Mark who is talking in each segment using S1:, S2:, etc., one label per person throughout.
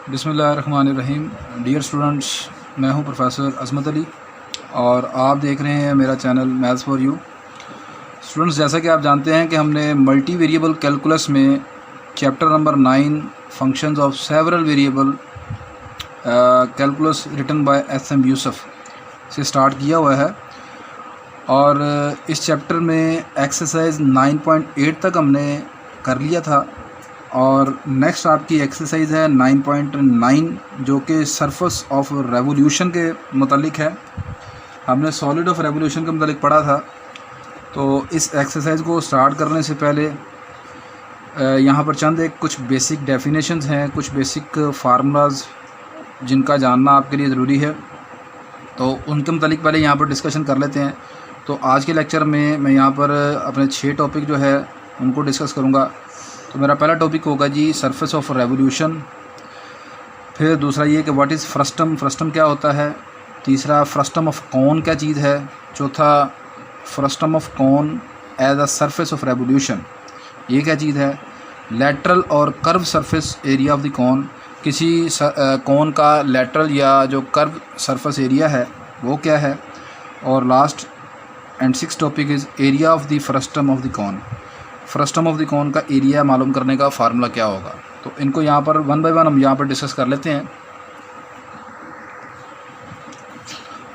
S1: बिस्मिल्लाहिर्रहमानिर्रहीम। Dear students, मैं हूं प्रोफेसर अज़मत अली और आप देख रहे हैं मेरा channel maths for you. Students, जैसा कि आप जानते हैं कि हमने मल्टी वेरिएबल कैलकुलस में chapter number 9 functions of several variable calculus written by S M. Yusuf से स्टार्ट किया हुआ है और इस चैप्टर में एक्सरसाइज 9.8 तक हमने कर लिया था और नेक्स्ट आपकी एक्सरसाइज है 9.9 जो कि सरफेस ऑफ रेवोल्यूशन के मतलब है। हमने सॉलिड ऑफ रेवोल्यूशन के मतलब पढ़ा था। तो इस एक्सरसाइज को स्टार्ट करने से पहले यहाँ पर चंद एक कुछ बेसिक डेफिनेशंस हैं, कुछ बेसिक फार्मूलाज जिनका जानना आपके लिए ज़रूरी है, तो उनके मतलब पहले यहाँ पर डिस्कशन कर लेते हैं। तो आज के लेक्चर में मैं यहाँ पर अपने 6 टॉपिक जो है उनको डिस्कस करूँगा। तो मेरा पहला टॉपिक होगा जी सरफेस ऑफ रेवोल्यूशन। फिर दूसरा ये कि व्हाट इज़ फ्रस्टम, फ्रस्टम क्या होता है। तीसरा फ्रस्टम ऑफ कॉन क्या चीज़ है। चौथा frustum of cone as a surface of revolution, ये क्या चीज़ है। लेटरल और curve surface area of the cone, किसी कॉन का लेटरल या जो कर्व सरफेस एरिया है वो क्या है। और last and 6 topic is area of the frustum of the cone, frustum of the cone का एरिया मालूम करने का फार्मूला क्या होगा। तो इनको यहाँ पर वन बाय वन हम यहाँ पर डिस्कस कर लेते हैं।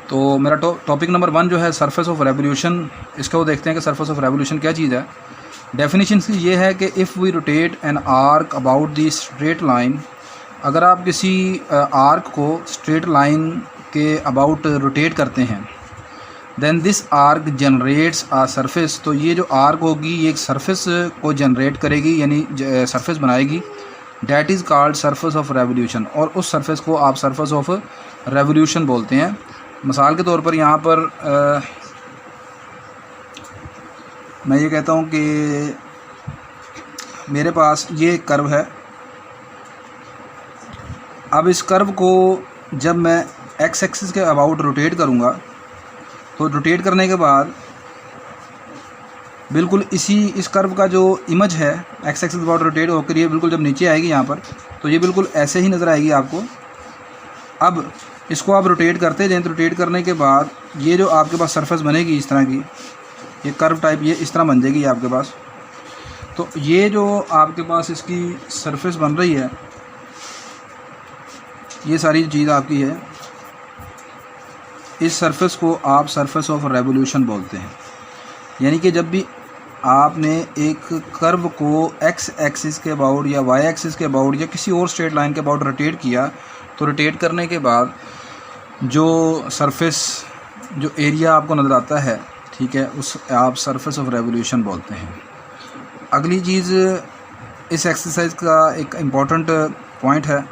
S1: तो मेरा टॉपिक नंबर 1 जो है सरफेस ऑफ रेवोल्यूशन, इसको देखते हैं कि सरफेस ऑफ रेवोल्यूशन क्या चीज़ है। डेफिनेशन की ये है कि if we rotate an arc about the straight line, अगर आप किसी आर्क को स्ट्रेट लाइन के अबाउट रोटेट करते हैं, then this arc generates a surface, तो ये जो आर्क होगी ये एक सरफेस को जनरेट करेगी, यानी सरफेस बनाएगी। That is called surface of revolution, और उस सरफेस को आप सरफेस ऑफ रेवोल्यूशन बोलते हैं। मिसाल के तौर पर यहाँ पर मैं ये कहता हूँ कि मेरे पास ये कर्व है। अब इस कर्व को जब मैं एक्स एक्सिस के अबाउट रोटेट करूँगा, तो रोटेट करने के बाद बिल्कुल इस कर्व का जो इमेज है एक्स एक्सिस अबाउट रोटेट होकर ये बिल्कुल जब नीचे आएगी यहाँ पर, तो ये बिल्कुल ऐसे ही नज़र आएगी आपको। अब इसको आप रोटेट करते जाएं, तो रोटेट करने के बाद ये जो आपके पास सरफेस बनेगी इस तरह की, ये कर्व टाइप ये इस तरह बन जाएगी आपके पास। तो ये जो आपके पास इसकी सरफेस बन रही है, ये सारी चीज़ आपकी है। इस सरफेस को आप सरफेस ऑफ रेवोल्यूशन बोलते हैं। यानी कि जब भी आपने एक कर्व को एक्स एक्सिस के अबाउट या वाई एक्सिस के अबाउट या किसी और स्ट्रेट लाइन के अबाउट रोटेट किया, तो रोटेट करने के बाद जो सरफेस जो एरिया आपको नज़र आता है, ठीक है, उस आप सरफेस ऑफ रेवोल्यूशन बोलते हैं। अगली चीज़ इस एक्सरसाइज का एक इम्पॉर्टेंट पॉइंट है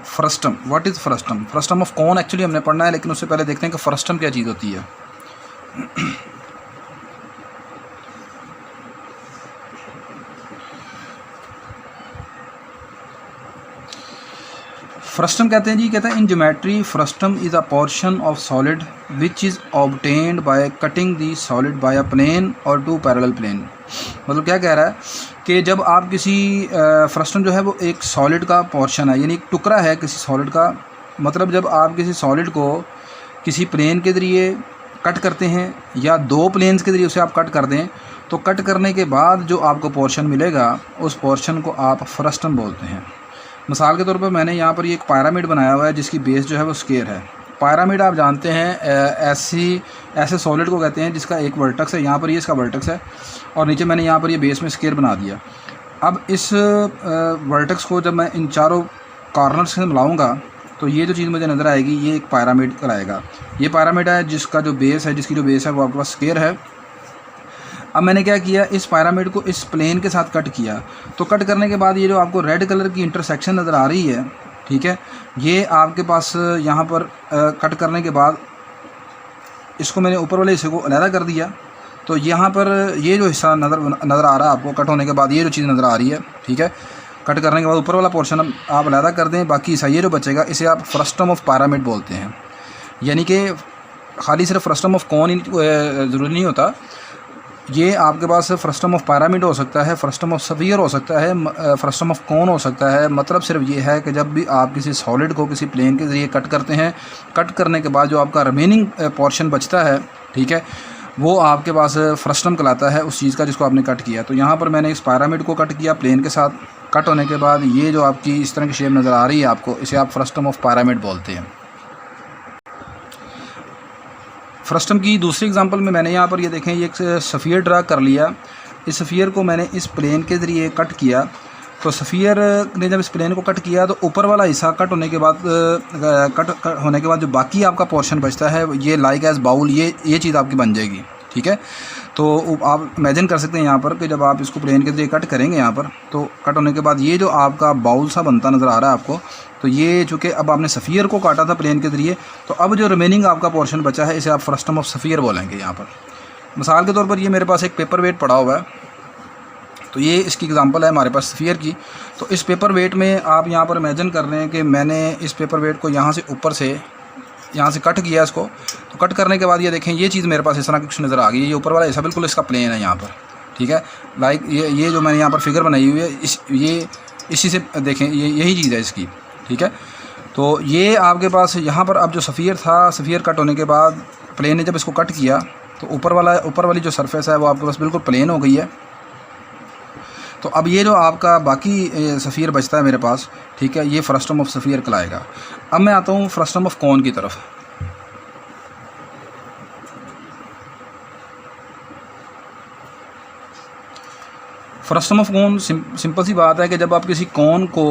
S1: frustum. What is frustum, frustum of कौन एक्चुअली हमने पढ़ना है, लेकिन उससे पहले देखते हैं कि फ्रस्टम क्या चीज़ होती है। फ्रस्टम कहते हैं जी, कहते हैं in geometry frustum is a portion of solid which is obtained by cutting the solid by a plane और 2 पैरेलल प्लेन। मतलब क्या कह रहा है कि जब आप किसी फ्रस्टम जो है वो एक सॉलिड का पोर्शन है, यानी एक टुकड़ा है किसी सॉलिड का। मतलब जब आप किसी सॉलिड को किसी प्लेन के ज़रिए कट करते हैं या 2 प्लेन्स के ज़रिए उसे आप कट कर दें, तो कट करने के बाद जो आपको पोर्शन मिलेगा उस पोर्शन को आप फ्रस्टम बोलते हैं। मिसाल के तौर पर मैंने यहाँ पर ये एक पिरामिड बनाया हुआ है जिसकी बेस जो है वो स्क्वायर है। पिरामिड आप जानते हैं ऐसे सॉलिड को कहते हैं जिसका एक वर्टेक्स है, यहाँ पर ये इसका वर्टेक्स है, और नीचे मैंने यहाँ पर ये बेस में स्क्वायर बना दिया। अब इस वर्टेक्स को जब मैं इन चारों कॉर्नर्स से मिलाऊंगा, तो ये जो चीज़ मुझे नज़र आएगी ये एक पिरामिड कहलाएगा। ये पिरामिड है जिसका जो बेस है, जिसकी जो बेस है वो आपके पास स्क्वायर है। अब मैंने क्या किया, इस पिरामिड को इस प्लेन के साथ कट किया। तो कट करने के बाद ये जो आपको रेड कलर की इंटरसेक्शन नज़र आ रही है, ठीक है, ये आपके पास यहाँ पर कट करने के बाद इसको मैंने ऊपर वाले हिस्से को अलहदा कर दिया। तो यहाँ पर ये जो हिस्सा नज़र आ रहा है आपको कट होने के बाद, ये जो चीज़ नज़र आ रही है, ठीक है, कट करने के बाद ऊपर वाला पोर्शन आप अलहदा कर दें, बाकी हिस्सा ये जो बचेगा इसे आप फ्रस्टम ऑफ पिरामिड बोलते हैं। यानी कि खाली सिर्फ फ्रस्टम ऑफ कौन ही ज़रूरी नहीं होता, ये आपके पास फ्रस्टम ऑफ पिरामिड हो सकता है, फ्रस्टम ऑफ स्फीयर हो सकता है, फ्रस्टम ऑफ कोन हो सकता है। मतलब सिर्फ ये है कि जब भी आप किसी सॉलिड को किसी प्लेन के ज़रिए कट करते हैं, कट करने के बाद जो आपका रिमेनिंग पोर्शन बचता है, ठीक है, वो आपके पास फ्रस्टम कहलाता है उस चीज़ का जिसको आपने कट किया। तो यहाँ पर मैंने इस पिरामिड को कट किया प्लेन के साथ, कट होने के बाद ये जो आपकी इस तरह की शेप नज़र आ रही है आपको, इसे आप फ्रस्टम ऑफ पिरामिड बोलते हैं। फ्रस्टम की दूसरी एग्जांपल में मैंने यहाँ पर ये देखें, ये एक सफ़ियर ड्रा कर लिया। इस सफ़ियर को मैंने इस प्लेन के ज़रिए कट किया। तो सफ़ियर ने जब इस प्लेन को कट किया तो ऊपर वाला हिस्सा कट होने के बाद कट होने के बाद जो बाकी आपका पोर्शन बचता है, ये लाइक एज बाउल, ये चीज़ आपकी बन जाएगी, ठीक है। तो आप इमेजिन कर सकते हैं यहाँ पर कि जब आप इसको प्लेन के ज़रिए कट करेंगे यहाँ पर, तो कट होने के बाद ये जो आपका बाउल सा बनता नज़र आ रहा है आपको, तो ये चूँकि अब आपने सफ़ियर को काटा था प्लेन के ज़रिए, तो अब जो रिमेनिंग आपका पोर्शन बचा है इसे आप फ्रस्टम ऑफ सफ़ियर बोलेंगे यहाँ पर। मिसाल के तौर पर ये मेरे पास एक पेपर वेट पड़ा हुआ है, तो ये इसकी एग्जांपल है हमारे पास सफ़ियर की। तो इस पेपर वेट में आप यहाँ पर इमेजिन कर रहे हैं कि मैंने इस पेपर वेट को यहाँ से ऊपर से यहाँ से कट किया इसको। तो कट करने के बाद ये देखें, ये चीज़ मेरे पास इस तरह की कुछ नज़र आ गई। ये ऊपर वाला हिस्सा बिल्कुल इसका प्लेन है यहाँ पर, ठीक है। लाइक ये जो मैंने यहाँ पर फिगर बनाई हुई है, ये इसी से देखें, यही चीज़ है इसकी, ठीक है। तो ये आपके पास यहाँ पर अब जो सफ़ियर था, सफ़ियर कट होने के बाद प्लेन ने जब इसको कट किया तो ऊपर वाली जो सरफेस है वो आपके पास बिल्कुल प्लेन हो गई है। तो अब ये जो आपका बाकी सफ़ियर बचता है मेरे पास, ठीक है, ये फ्रस्टम ऑफ सफ़ियर कहलाएगा। अब मैं आता हूँ फ्रस्टम ऑफ कोन की तरफ। फ्रस्टम ऑफ कोन सिंपल सी बात है कि जब आप किसी कोन को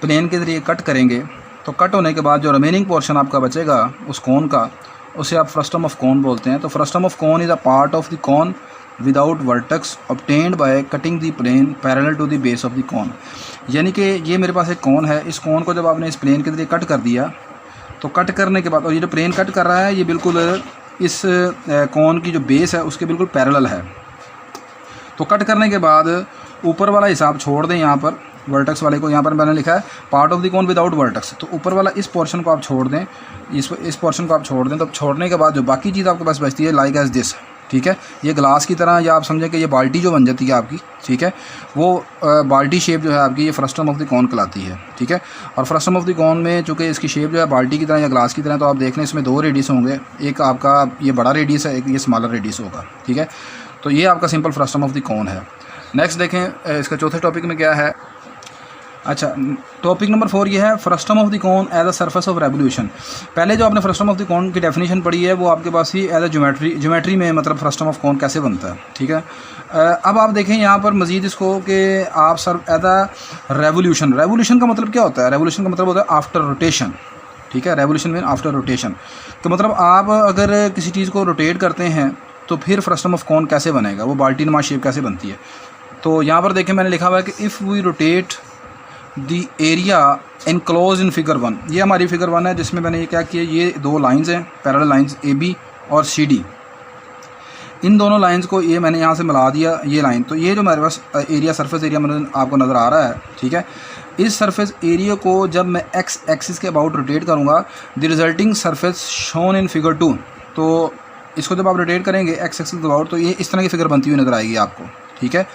S1: प्लेन के ज़रिए कट करेंगे तो कट होने के बाद जो रिमेनिंग पोर्शन आपका बचेगा उस कोन का, उसे आप फ्रस्टम ऑफ कोन बोलते हैं। तो frustum of cone is a part of the cone without vertex obtained by cutting the plane parallel to the base of the cone. यानी कि ये मेरे पास एक कोन है, इस कोन को जब आपने इस प्लेन के ज़रिए कट कर दिया, तो कट करने के बाद, और ये जो प्लेन कट कर रहा है ये बिल्कुल इस कोन की जो बेस है उसके बिल्कुल पैरेलल है। तो कट करने के बाद ऊपर वाला हिसाब छोड़ दें, यहाँ पर वर्टेक्स वाले को, यहाँ पर मैंने लिखा है part of the cone without vertex. तो ऊपर वाला इस पोर्शन को आप छोड़ दें, इस पोर्शन को आप छोड़ दें। तो छोड़ने के बाद जो बाकी चीज़ आपके पास बचती है लाइक एज दिस, ठीक है, ये ग्लास की तरह, या आप समझें कि ये बाल्टी जो बन जाती है आपकी, ठीक है, वो बाल्टी शेप जो है आपकी, ये फ्रस्टम ऑफ द कोन कहलाती है, ठीक है। और फ्रस्टम ऑफ द कोन में चूँकि इसकी शेप जो है बाल्टी की तरह या ग्लास की तरह, तो आप देख लें इसमें 2 रेडियस होंगे, एक आपका ये बड़ा रेडियस है, एक ये स्मॉलर रेडियस होगा, ठीक है। तो ये आपका सिंपल फ्रस्टम ऑफ द कोन है। नेक्स्ट देखें इसका चौथे टॉपिक में क्या है। अच्छा, टॉपिक नंबर 4 ये है frustum of the cone as a surface of revolution. पहले जो आपने फ्रस्टम ऑफ द कोन की डेफिनेशन पढ़ी है वो आपके पास ही एज अ ज्योमेट्री में, मतलब फ्रस्टम ऑफ कोन कैसे बनता है, ठीक है। अब आप देखें यहाँ पर मज़ीद इसको कि आप सर एज अ रेवोल्यूशन का मतलब क्या होता है? रेवोल्यूशन का मतलब होता है आफ्टर रोटेशन, ठीक है। रेवोल्यूशन मीन आफ्टर रोटेशन, तो मतलब आप अगर किसी चीज़ को रोटेट करते हैं तो फिर फ्रस्टम ऑफ कोन कैसे बनेगा, वो बाल्टी नुमा शेप कैसे बनती है। तो यहाँ पर देखें मैंने लिखा हुआ है कि if we rotate the area enclose in figure 1, ये हमारी फिगर 1 है जिसमें मैंने ये क्या किया, ये 2 लाइंस हैं पैरेलल लाइंस AB और CD। इन दोनों लाइंस को ये मैंने यहाँ से मिला दिया, ये लाइन। तो ये जो मेरे पास एरिया, सरफेस एरिया आपको नज़र आ रहा है, ठीक है। इस सरफेस एरिया को जब मैं x एक्सिस के अबाउट रोटेट करूँगा, the resulting surface shown in figure 2, तो इसको जब आप रोटेट करेंगे x एक्सिस के अबाउट, तो ये इस तरह की फिगर बनती हुई नज़र आएगी आपको, ठीक है।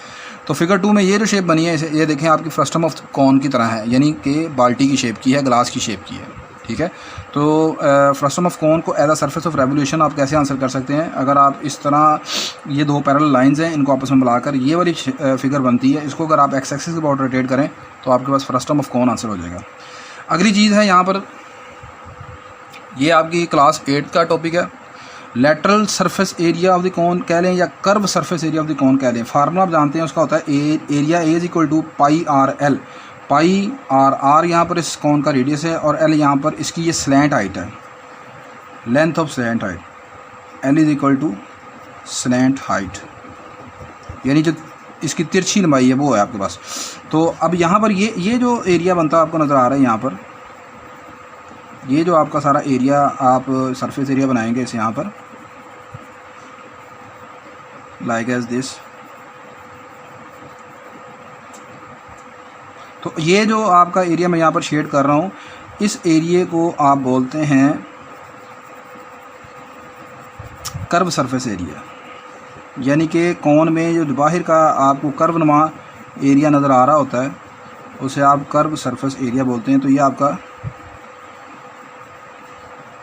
S1: तो फिगर 2 में ये जो शेप बनी है, इसे ये देखें आपकी फ्रस्टम ऑफ कोन की तरह है, यानी कि बाल्टी की शेप की है, ग्लास की शेप की है, ठीक है। तो फ्रस्टम ऑफ कोन को as a surface of revolution आप कैसे आंसर कर सकते हैं? अगर आप इस तरह ये 2 पैरेलल लाइंस हैं, इनको आपस में मिलाकर ये वाली फिगर बनती है, इसको अगर आप x एक्सिस के अबाउट रोटेट करें तो आपके पास फ्रस्टम ऑफ कोन आंसर हो जाएगा। अगली चीज़ है यहाँ पर, ये आपकी क्लास 8 का टॉपिक है, lateral surface area of the cone कह लें या curve surface area of the cone कह लें। फार्मूला आप जानते हैं उसका होता है area A equal to pi r l. Pi r यहाँ पर इस कोन का रेडियस है और एल यहाँ पर इसकी ये स्लैंट हाइट है, length of slant height. L is equal to slant height, यानी जो इसकी तिरछी लंबाई है वो है आपके पास। तो अब यहाँ पर ये जो एरिया बनता है आपको नज़र आ रहा है यहाँ पर, ये जो आपका सारा एरिया आप सरफेस एरिया बनाएंगे इसे यहाँ पर लाइक एज दिस। तो ये जो आपका एरिया मैं यहाँ पर शेड कर रहा हूँ, इस एरिया को आप बोलते हैं कर्व सरफेस एरिया, यानी कि कौन में जो बाहर का आपको कर्व नुमा एरिया नज़र आ रहा होता है उसे आप कर्व सरफेस एरिया बोलते हैं। तो ये आपका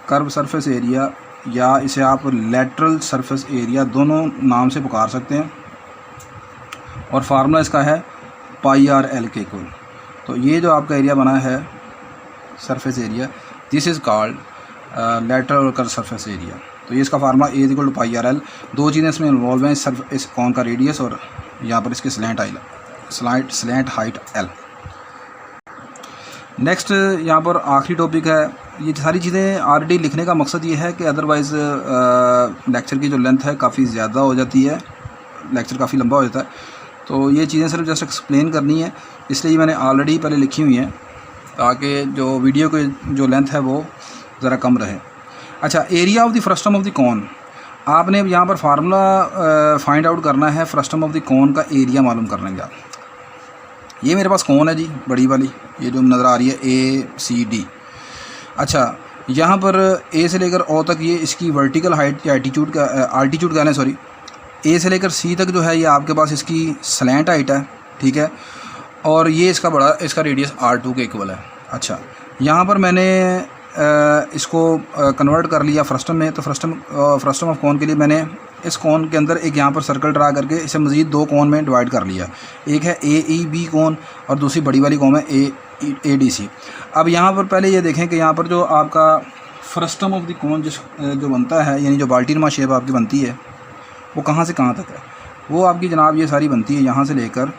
S1: कर्व सरफेस एरिया या इसे आप लेटरल सरफेस एरिया दोनों नाम से पुकार सकते हैं और फार्मूला इसका है पाई आर एल के इक्वल। तो ये जो आपका एरिया बना है surface area, this is called lateral curve surface area. तो ये इसका formula A equal to pi r l. दो चीज़ें इसमें इन्वॉल्व हैं, इस कौन का रेडियस और यहाँ पर इसके स्लैंट हाइट एल। नेक्स्ट यहाँ पर आखिरी टॉपिक है। ये सारी चीज़ें ऑलरेडी लिखने का मकसद ये है कि अदरवाइज़ लेक्चर की जो लेंथ है काफ़ी ज़्यादा हो जाती है, लेक्चर काफ़ी लंबा हो जाता है। तो ये चीज़ें सिर्फ जस्ट एक्सप्लेन करनी है, इसलिए मैंने ऑलरेडी पहले लिखी हुई हैं ताकि जो वीडियो की जो लेंथ है वो ज़रा कम रहे। अच्छा, area of the frustum of the कोन, आपने यहाँ पर फार्मूला फाइंड आउट करना है फ्रस्टम ऑफ द कोन का एरिया मालूम करने का। ये मेरे पास कोन है जी, बड़ी वाली, ये जो नज़र आ रही है ए सी डी। अच्छा, यहाँ पर ए से लेकर ओ तक ये इसकी वर्टिकल हाइट या आल्टीट्यूड कहना है, सॉरी, ए से लेकर सी तक जो है ये आपके पास इसकी स्लैंट हाइट है, ठीक है। और ये इसका रेडियस R2 के इक्वल है। अच्छा, यहाँ पर मैंने इसको कन्वर्ट कर लिया फ्रस्टम में। तो फ्रस्टम ऑफ कोन के लिए मैंने इस कोन के अंदर एक यहाँ पर सर्कल ड्रा करके इसे मज़ीद दो कोन में डिवाइड कर लिया। एक है AEB कोन और दूसरी बड़ी वाली कोन है ADC। अब यहाँ पर पहले ये देखें कि यहाँ पर जो आपका फ्रस्टम ऑफ द कोन जो बनता है, यानी जो बाल्टीनुमा शेप आपकी बनती है, वो कहाँ से कहाँ तक है? वो आपकी जनाब ये सारी बनती है यहाँ से लेकर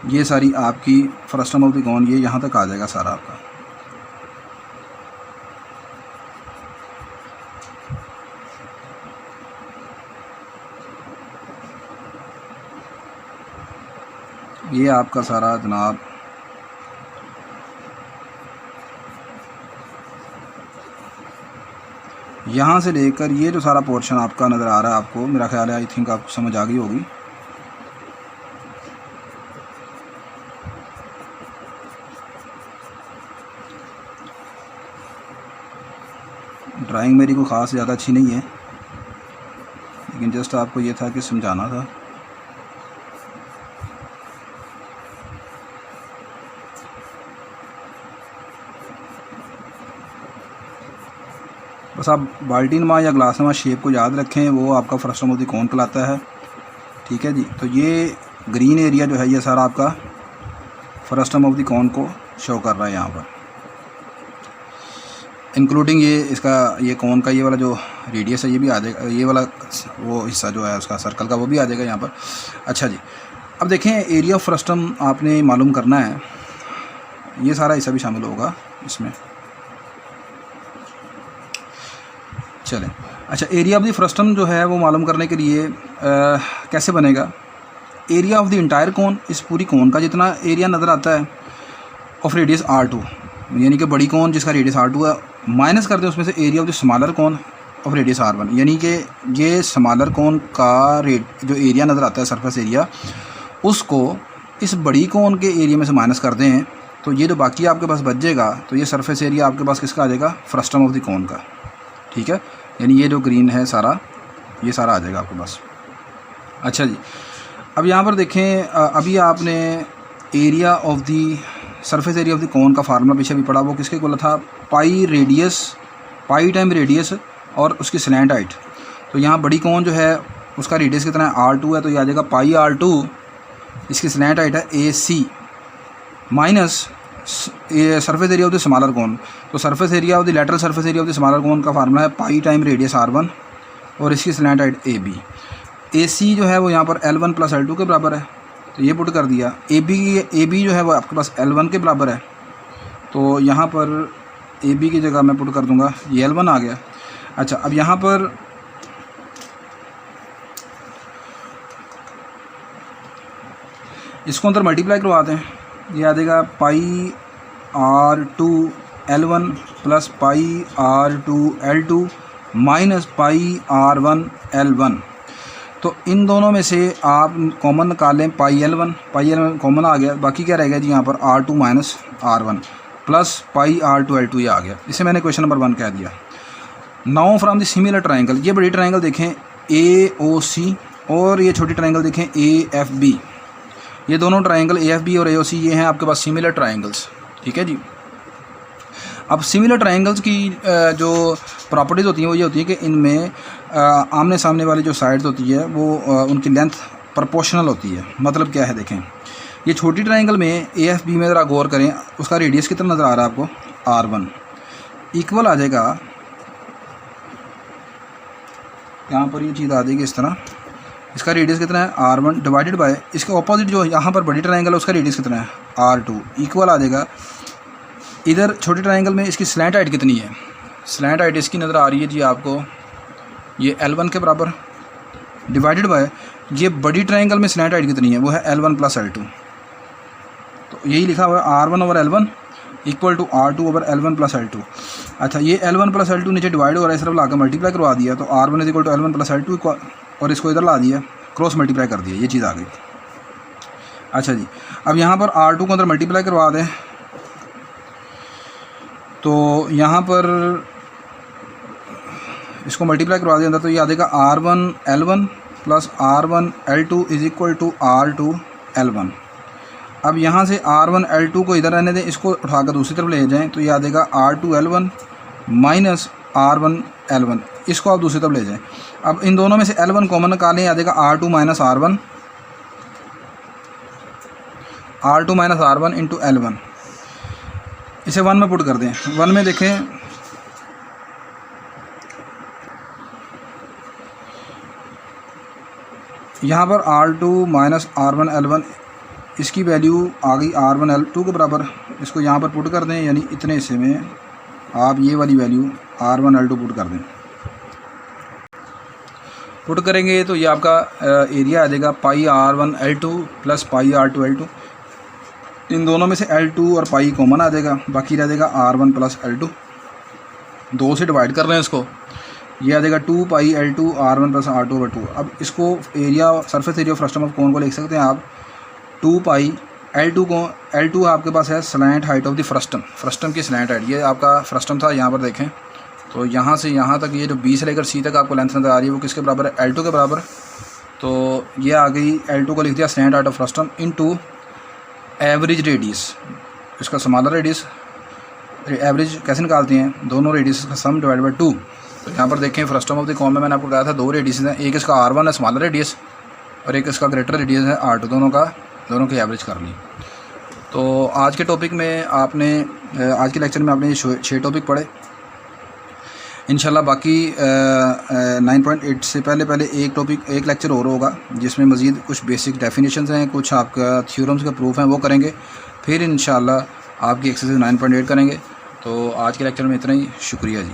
S1: ये सारी आपकी फ्रस्टम ऑफ द कोन ये यहाँ तक आ जाएगा सारा आपका। ये आपका सारा जनाब यहाँ से लेकर ये जो सारा पोर्शन आपका नज़र आ रहा है आपको, मेरा ख्याल है आई थिंक आपको समझ आ गई होगी। ड्राइंग मेरी को ख़ास ज़्यादा अच्छी नहीं है, लेकिन जस्ट आपको ये था कि समझाना था। बस आप बाल्टीनुमा या ग्लासनुमा शेप को याद रखें, वो आपका फ्रस्टम ऑफ द कोन कहलाता है, ठीक है जी। तो ये ग्रीन एरिया जो है ये सारा आपका फ्रस्टम ऑफ द कोन को शो कर रहा है यहाँ पर, इंक्लूडिंग ये कोन का ये वाला जो रेडियस है ये भी आ जाएगा, ये वाला वो हिस्सा जो है उसका सर्कल का वो भी आ जाएगा यहाँ पर। अच्छा जी, अब देखें एरिया ऑफ फ्रस्टम आपने मालूम करना है, ये सारा हिस्सा भी शामिल होगा इसमें। चलें, अच्छा, एरिया ऑफ द फ्रस्टम जो है वो मालूम करने के लिए कैसे बनेगा? एरिया ऑफ द इंटायर कोन, इस पूरी कोन का जितना एरिया नज़र आता है, ऑफ रेडियस R2, यानी कि बड़ी कोन जिसका रेडियस R2 है, माइनस कर दें उसमें से area of the smaller cone of radius R1, यानी कि ये स्मॉलर कोन का जो एरिया नज़र आता है सरफेस एरिया, उसको इस बड़ी कोन के एरिया में से माइनस कर दें तो ये जो बाकी आपके पास बच जाएगा, तो ये सरफेस एरिया आपके पास किसका आ जाएगा? फ्रस्टम ऑफ द कोन का, ठीक है। यानी ये जो ग्रीन है सारा, ये सारा आ जाएगा आपके पास। अच्छा जी, अब यहाँ पर देखें, अभी आपने area of the surface area of the कोन का फार्मूला पीछे भी पढ़ा, वो किसके इक्वल था? पाई टाइम रेडियस और उसकी स्लैंट हाइट। तो यहाँ बड़ी कोन जो है उसका रेडियस कितना है? R2 है, तो ये आ जाएगा पाई R2, इसकी स्लैंट हाइट है AC minus surface area of the smaller cone. तो surface area of the lateral surface area of the smaller cone का फार्मूला है पाई टाइम रेडियस R1 और इसकी स्लैंट हाइट AB। AC जो है वो यहाँ पर L1 प्लस L2 के बराबर है, तो ये पुट कर दिया। AB जो है वो आपके पास L1 के बराबर है, तो यहाँ पर AB की जगह मैं पुट कर दूँगा ये L1 आ गया। अच्छा, अब यहाँ पर इसको अंदर मल्टीप्लाई करवाते हैं, ये आ जाएगा pi R2 L1 plus pi R2 L2 minus pi R1 L1। तो इन दोनों में से आप कॉमन निकालें, पाई L1 कॉमन आ गया, बाकी क्या रहेगा जी यहाँ पर R2 minus R1 plus pi R2 L2 ये आ गया। इसे मैंने क्वेश्चन नंबर 1 कह दिया। Now from the similar triangle, ये बड़ी ट्रायंगल देखें, AOC और ये छोटी ट्राइंगल देखें AFB। ये दोनों ट्राइंगल AFB और AOC ये हैं आपके पास सिमिलर ट्राइंगल्स, ठीक है जी। अब सिमिलर ट्राइंगल्स की जो प्रॉपर्टीज़ होती हैं वो ये होती है कि इनमें आमने सामने वाली जो साइड्स होती है वो उनकी लेंथ प्रोपोर्शनल होती है। मतलब क्या है देखें, ये छोटी ट्राइंगल में AFB में ज़रा गौर करें, उसका रेडियस कितना नज़र आ रहा है आपको, R1 इक्वल आ जाएगा, यहाँ पर ये चीज़ आ जाएगी इस तरह, इसका रेडियस कितना है R1 डिवाइडेड बाय इसके ऑपोजिट जो यहाँ पर बड़ी ट्राइंगल है उसका रेडियस कितना है R2 इक्वल आ जाएगा, इधर छोटी ट्राइंगल में इसकी स्लैंट हाइट कितनी है, स्लैंट हाइट इसकी नज़र आ रही है जी आपको ये L1 के बराबर, डिवाइडेड बाय ये बड़ी ट्राइंगल में स्लैंट हाइट कितनी है वो है L1 + L2। तो यही लिखा हुआ है R1 over L1 equal to R2 over L1 + L2। अच्छा, ये L1 + L2 नीचे डिवाइड हो रहा है, सिर्फ लाकर मल्टीप्लाई करवा दिया तो R1 = L1 + L2 और इसको इधर ला दिया, क्रॉस मल्टीप्लाई कर दिया, ये चीज़ आ गई। अच्छा जी, अब यहाँ पर R2 को अंदर मल्टीप्लाई करवा दें तो यहाँ पर इसको मल्टीप्लाई करवा दें अंदर तो ये आ जाएगा R1 L1 + R1 L2 = R2 L1। अब यहाँ से R1 L2 को इधर रहने दें, इसको उठाकर दूसरी तरफ ले जाएं तो ये आ जाएगा R2 L1 - R1 L1, इसको आप दूसरी तरफ ले जाएं। अब इन दोनों में से L1 कॉमन निकालें, आ जाएगा R2 - R1 × L1। इसे 1 में पुट कर दें, 1 में देखें यहाँ पर R2 - R1 L1 इसकी वैल्यू आ गई R1 L2 के बराबर, इसको यहाँ पर पुट कर दें, यानी इतने हिस्से में आप ये वाली वैल्यू R1 L2 पुट कर दें। पुट करेंगे तो ये आपका एरिया आ जाएगा πr1 L2 + πr2 L2। इन दोनों में से L2 और पाई कॉमन आ जाएगा, बाकी रह जाएगा R1 + L2। 2 से डिवाइड कर रहे हैं इसको, ये आ जाएगा 2 पाई L2 R1 + R2/2। अब इसको area surface area of frustum of cone को लिख सकते हैं आप 2 पाई L2 को, L2 आपके पास है slant height of the frustum की स्लैंट हाइट। ये आपका फ्रस्टम था, यहाँ पर देखें तो यहाँ से यहाँ तक ये जो B से लेकर C तक आपको लेंथ नज़र आ रही है वो किसके बराबर है, L2 के बराबर। तो ये आ गई, L2 को लिख दिया slant height of frustum into average radius, इसका स्मॉलर रेडियस। एवरेज कैसे निकालते हैं, दोनों रेडियस का सम डिवाइड बाय 2। तो यहाँ पर देखें फ्रस्टम ऑफ द कोन में मैंने आपको बताया था 2 रेडियस हैं, एक इसका R1 है स्मॉलर रेडियस और एक इसका ग्रेटर रेडियस है R2, दोनों की एवरेज कर ली। तो आज के टॉपिक में आपने आज के लेक्चर में आपने 6 टॉपिक पढ़े। इंशाल्लाह बाकी 9.8 से पहले एक लेक्चर और होगा जिसमें मज़ीद कुछ बेसिक डेफिनेशंस हैं, कुछ आपका थ्योरम्स का प्रूफ हैं वो करेंगे, फिर इंशाल्लाह आपकी एक्सरसाइज 9.8 करेंगे। तो आज के लेक्चर में इतना ही, शुक्रिया जी।